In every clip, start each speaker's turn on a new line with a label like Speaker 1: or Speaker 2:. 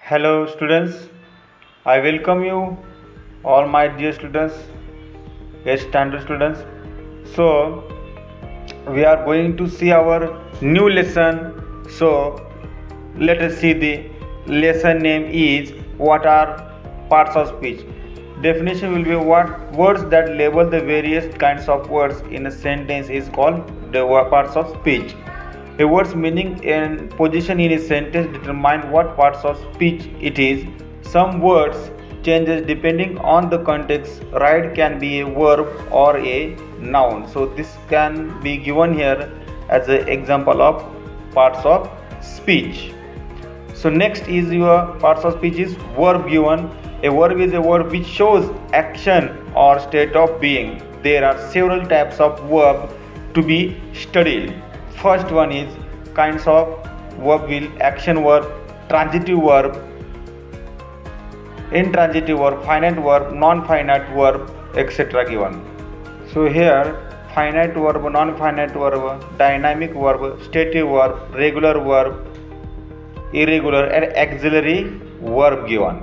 Speaker 1: Hello students, I welcome you all my dear students, standard students. So we are going to see our new lesson. So let us see the lesson name is what are parts of speech. Definition will be what words that label the various kinds of words in a sentence is called the parts of speech. A word's meaning and position in a sentence determine what parts of speech it is. Some words changes depending on the context. Ride can be a verb or a noun. So this can be given here as an example of parts of speech. So next is your parts of speech is verb given. A verb is a word which shows action or state of being. There are several types of verb to be studied. First one is kinds of verb will action verb, transitive verb, intransitive verb, finite verb, non-finite verb, etc. given. So here finite verb, non-finite verb, dynamic verb, stative verb, regular verb, irregular and auxiliary verb given.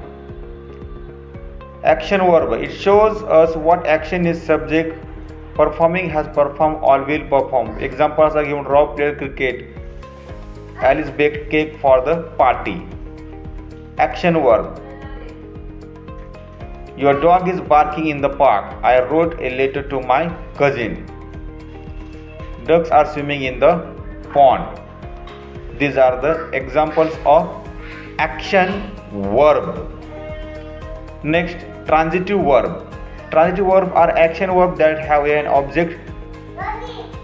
Speaker 1: Action verb, it shows us what action is subject performing has performed or will perform. Examples are given: Rob played cricket, Alice baked cake for the party. Action verb, your dog is barking in the park. I wrote a letter to my cousin. Ducks are swimming in the pond. These are the examples of action verb. Next, transitive verb. Transitive verbs are action verbs that have an object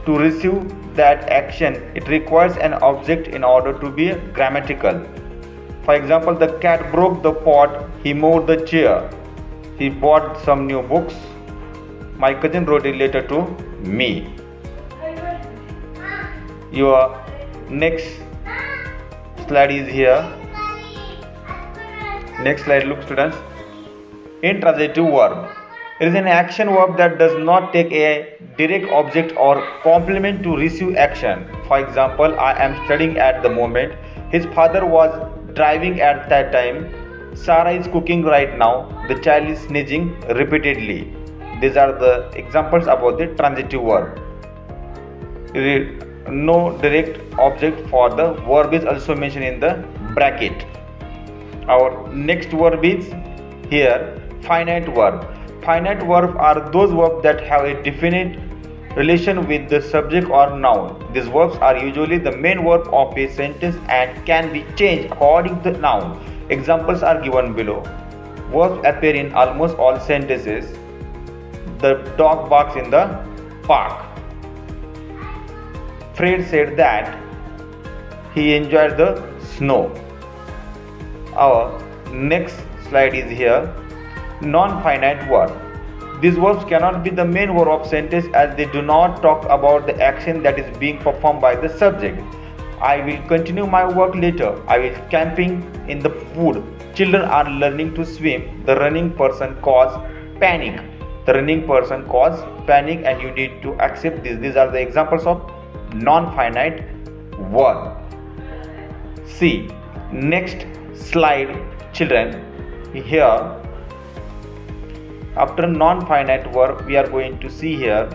Speaker 1: to receive that action. It requires an object in order to be grammatical. For example, the cat broke the pot, he moved the chair, he bought some new books, my cousin wrote a letter to me. Your next slide is here. Next slide, look students. Intransitive verb. It is an action verb that does not take a direct object or complement to receive action. For example, I am studying at the moment. His father was driving at that time. Sarah is cooking right now. The child is sneezing repeatedly. These are the examples about the transitive verb. No direct object for the verb is also mentioned in the bracket. Our next verb is here finite verb. Finite verbs are those verbs that have a definite relation with the subject or noun. These verbs are usually the main verb of a sentence and can be changed according to the noun. Examples are given below. Verbs appear in almost all sentences. The dog barks in the park. Fred said that he enjoyed the snow. Our next slide is here. Non-finite verb. These verbs cannot be the main verb of sentence as they do not talk about the action that is being performed by the subject. I will continue my work later. I will camping in the wood. Children are learning to swim. The running person caused panic. The running person caused panic and you need to accept this. These are the examples of non-finite verb. See, next slide children. Here after non-finite verb we are going to see here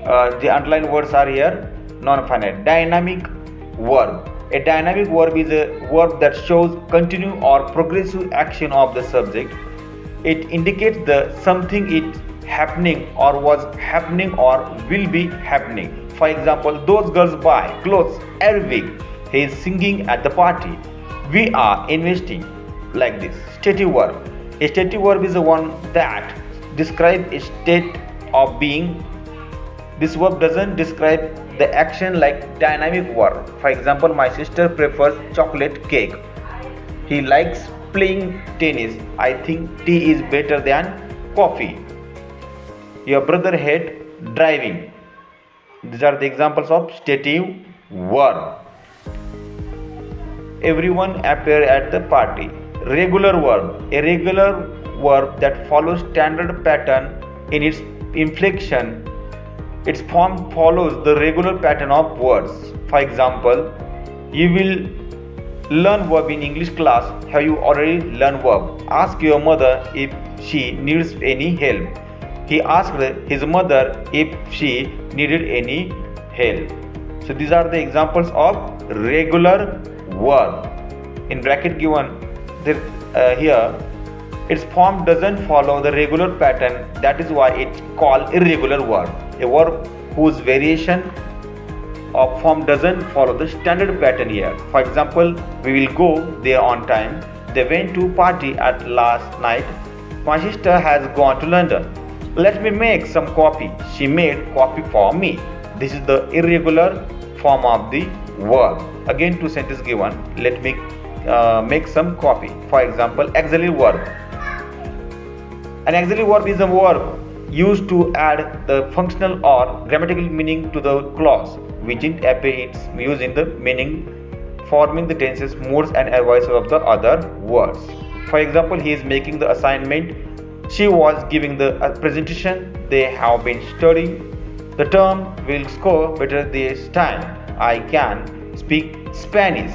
Speaker 1: the underlined words are here non-finite. Dynamic verb. A dynamic verb is a verb that shows continued or progressive action of the subject. It indicates the something is happening or was happening or will be happening. For example, those girls buy clothes every week. He is singing at the party. We are investing. Like this. Stative verb. A stative verb is the one that describes a state of being. This verb doesn't describe the action like dynamic verb. For example, my sister prefers chocolate cake. He likes playing tennis. I think tea is better than coffee. Your brother hates driving. These are the examples of stative verb. Everyone appeared at the party. Regular verb. A regular verb that follows standard pattern in its inflection. Its form follows the regular pattern of words. For example, You will learn verb in English class. Have you already learned verb? Ask your mother if she needs any help. He asked his mother if she needed any help. So these are the examples of regular verb. In bracket given here, its form doesn't follow the regular pattern. That is why it's called irregular verb. A verb whose variation of form doesn't follow the standard pattern here. For example, we will go there on time. They went to party at last night. My sister has gone to London. Let me make some coffee. She made coffee for me. This is the irregular form of the verb. Again, two sentences given. Let me make some coffee. For example, auxiliary verb. An auxiliary verb is a verb used to add the functional or grammatical meaning to the clause, which in its use in the meaning forming the tenses, moods and voices of the other words. For example, he is making the assignment. She was giving the presentation. They have been studying. The term will score better this time. I can speak Spanish.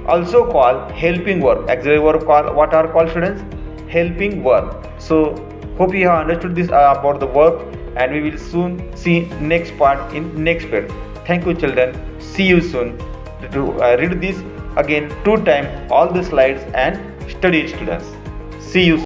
Speaker 1: Also called helping verb. Auxiliary verb what are called, students? Helping verb. So hope you have understood this about the verb, and we will soon see next part in next period. Thank you, children. See you soon. To read this again 2 times all the slides and study it, students. See you soon.